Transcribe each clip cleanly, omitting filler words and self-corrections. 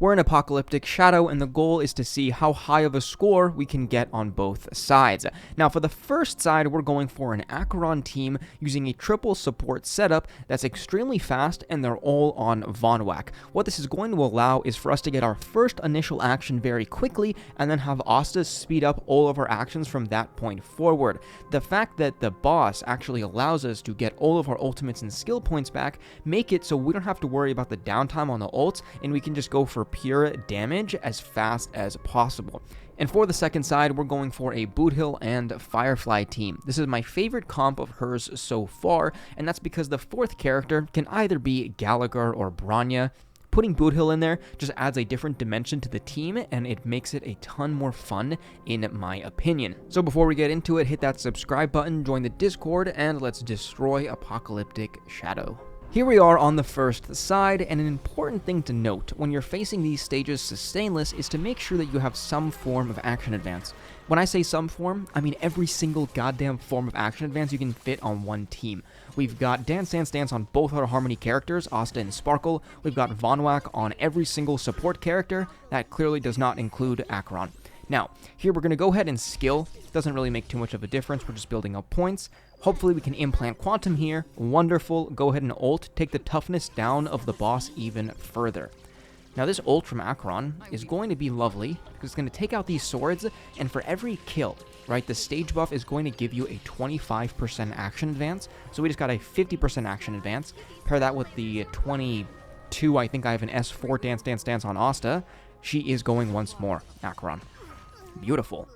We're in Apocalyptic Shadow, and the goal is to see how high of a score we can get on both sides. Now, for the first side, we're going for an Acheron team using a triple support setup that's extremely fast, and they're all on Vonwhack. What this is going to allow is for us to get our first initial action very quickly, and then have Asta speed up all of our actions from that point forward. The fact that the boss actually allows us to get all of our ultimates and skill points back make it so we don't have to worry about the downtime on the ults, and we can just go for pure damage as fast as possible. And for the second side, we're going for a Boothilll and Firefly team. This is my favorite comp of hers so far, and that's because the fourth character can either be Gallagher or Bronya. Putting Boothilll in there just adds a different dimension to the team, and it makes it a ton more fun, in my opinion. So before we get into it, hit that subscribe button, join the Discord, and let's destroy Apocalyptic Shadow. Here we are on the first side, and an important thing to note when you're facing these stages sustainless is to make sure that you have some form of action advance. When I say some form, I mean every single goddamn form of action advance you can fit on one team. We've got Dance Dance Dance on both our Harmony characters, Asta and Sparkle. We've got Vonwhack on every single support character. That clearly does not include Acheron. Now, here we're going to go ahead and skill. Doesn't really make too much of a difference, we're just building up points. Hopefully we can implant Quantum here. Wonderful. Go ahead and ult. Take the toughness down of the boss even further. Now this ult from Acheron is going to be lovely, because it's going to take out these swords, and for every kill, right, the stage buff is going to give you a 25% action advance. So we just got a 50% action advance. Pair that with the 22, I think I have an S4 Dance Dance Dance on Asta. She is going once more, Acheron. Beautiful.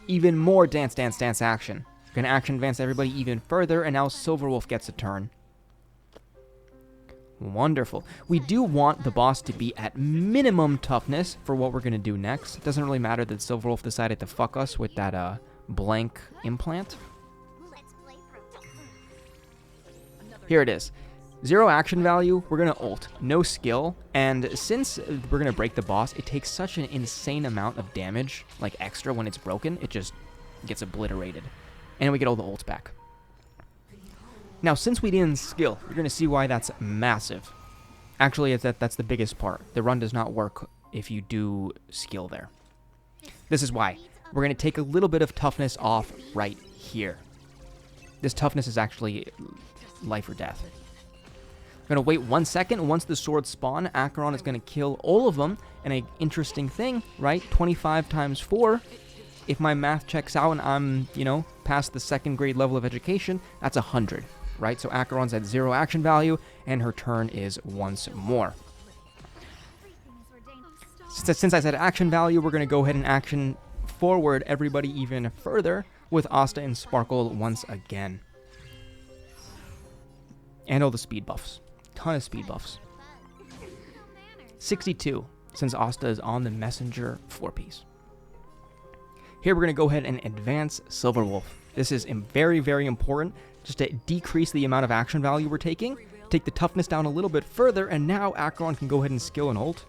Even more Dance Dance Dance action. Gonna action advance everybody even further, and now Silverwolf gets a turn. Wonderful. We do want the boss to be at minimum toughness for what we're gonna do next. It doesn't really matter that Silverwolf decided to fuck us with that blank implant. Here it is. 0 action value, we're gonna ult. No skill, and since we're gonna break the boss, it takes such an insane amount of damage, like extra when it's broken, it just gets obliterated. And we get all the ults back. Now, since we didn't skill, you're going to see why that's massive. Actually, that's the biggest part. The run does not work if you do skill there. This is why. We're going to take a little bit of toughness off right here. This toughness is actually life or death. I'm going to wait 1 second. Once the swords spawn, Acheron is going to kill all of them. And an interesting thing, right? 25 times 4. If my math checks out and I'm, past the 2nd grade level of education, that's 100, right? So Acheron's at 0 action value, and her turn is once more. Since I said action value, we're going to go ahead and action forward everybody even further with Asta and Sparkle once again. And all the speed buffs. Ton of speed buffs. 62, since Asta is on the Messenger 4-piece. Here we're going to go ahead and advance Silverwolf. This is very, very important, just to decrease the amount of action value we're taking, take the toughness down a little bit further, and now Acheron can go ahead and skill and ult.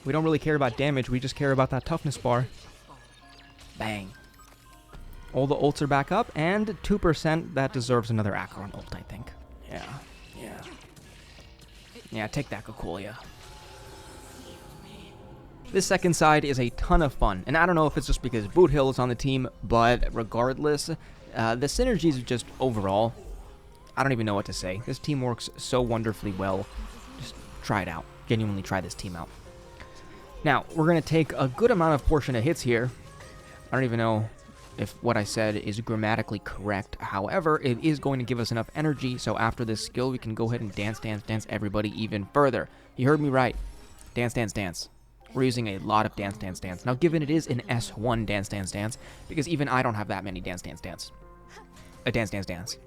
We don't really care about damage, we just care about that toughness bar. Bang. All the ults are back up, and 2%, that deserves another Acheron ult, I think. Yeah, take that, Cocolia. This second side is a ton of fun, and I don't know if it's just because Boothilll is on the team, but regardless, the synergies are just overall, I don't even know what to say. This team works so wonderfully well. Just try it out. Genuinely try this team out. Now, we're going to take a good amount of portion of hits here. I don't even know if what I said is grammatically correct. However, it is going to give us enough energy, so after this skill, we can go ahead and Dance Dance Dance everybody even further. You heard me right. Dance Dance Dance. We're using a lot of Dance Dance Dance. Now, given it is an S1 Dance Dance Dance, because even I don't have that many Dance Dance Dance. Dance Dance Dance.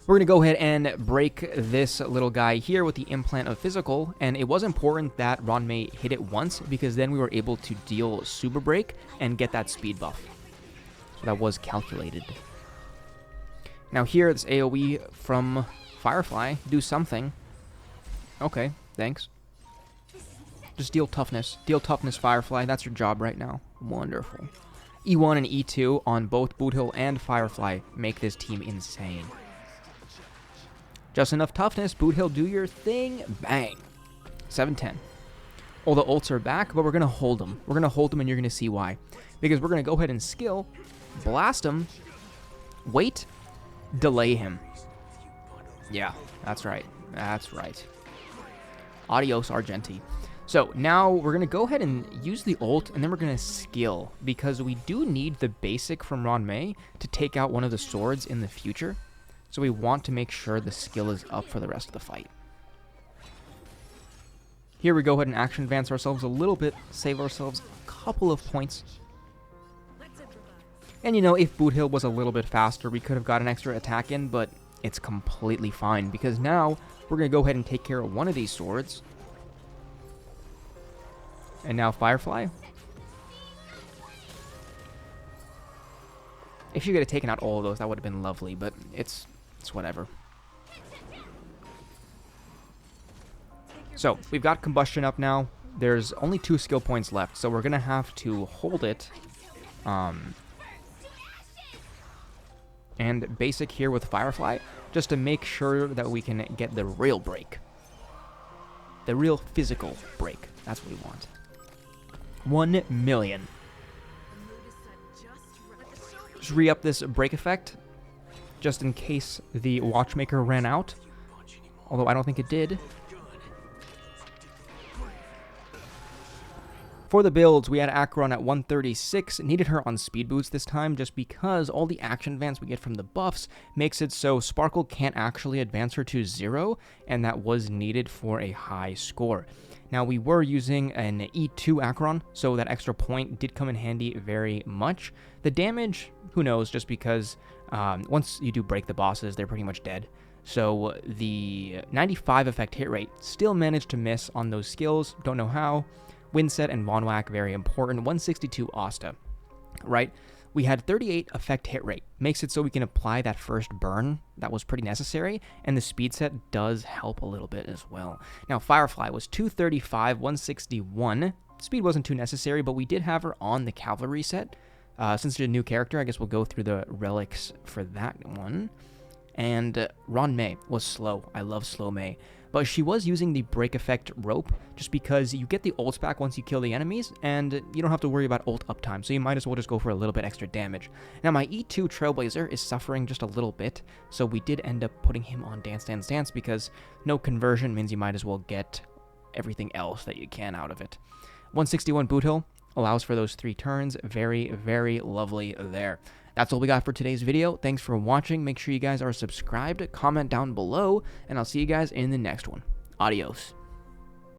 We're going to go ahead and break this little guy here with the implant of physical, and it was important that Ranmei hit it once, because then we were able to deal super break and get that speed buff. So that was calculated. Now here, this AoE from Firefly, do something. Okay, thanks. Just deal toughness. Deal toughness, Firefly. That's your job right now. Wonderful. E1 and E2 on both Boothilll and Firefly make this team insane. Just enough toughness. Boothill, do your thing. Bang. 710. All the ults are back, but we're going to hold them. We're going to hold them, and you're going to see why. Because we're going to go ahead and skill, blast him, wait, delay him. Yeah, that's right. That's right. Adios, Argenti. So now we're going to go ahead and use the ult, and then we're going to skill, because we do need the basic from Ron Mei to take out one of the swords in the future. So we want to make sure the skill is up for the rest of the fight. Here we go ahead and action advance ourselves a little bit, save ourselves a couple of points. And you know, if Boothill was a little bit faster, we could have got an extra attack in, but it's completely fine, because now we're going to go ahead and take care of one of these swords. And now Firefly. If she could have taken out all of those, that would have been lovely, but it's whatever. So, we've got Combustion up now. There's only 2 skill points left, so we're going to have to hold it. And basic here with Firefly, just to make sure that we can get the real break. The real physical break. That's what we want. 1 million. Just re-up this break effect, just in case the Watchmaker ran out. Although I don't think it did. For the builds, we had Acheron at 136, needed her on speed boots this time just because all the action advance we get from the buffs makes it so Sparkle can't actually advance her to 0, and that was needed for a high score. Now, we were using an E2 Acheron, so that extra point did come in handy very much. The damage, who knows, just because once you do break the bosses, they're pretty much dead. So the 95 effect hit rate still managed to miss on those skills, don't know how. Windset and Von Whack, very important. 162 Asta, right? We had 38 effect hit rate. Makes it so we can apply that first burn. That was pretty necessary. And the speed set does help a little bit as well. Now, Firefly was 235, 161. Speed wasn't too necessary, but we did have her on the cavalry set. Since it's a new character, I guess we'll go through the relics for that one. And Ron Mei was slow. I love slow Mei. But she was using the break effect rope just because you get the ults back once you kill the enemies, and you don't have to worry about ult uptime, so you might as well just go for a little bit extra damage. Now, my E2 Trailblazer is suffering just a little bit, so we did end up putting him on Dance Dance Dance because no conversion means you might as well get everything else that you can out of it. 161 Boothill allows for those 3 turns. Very, very lovely there. That's all we got for today's video. Thanks for watching. Make sure you guys are subscribed, comment down below, and I'll see you guys in the next one. Adios.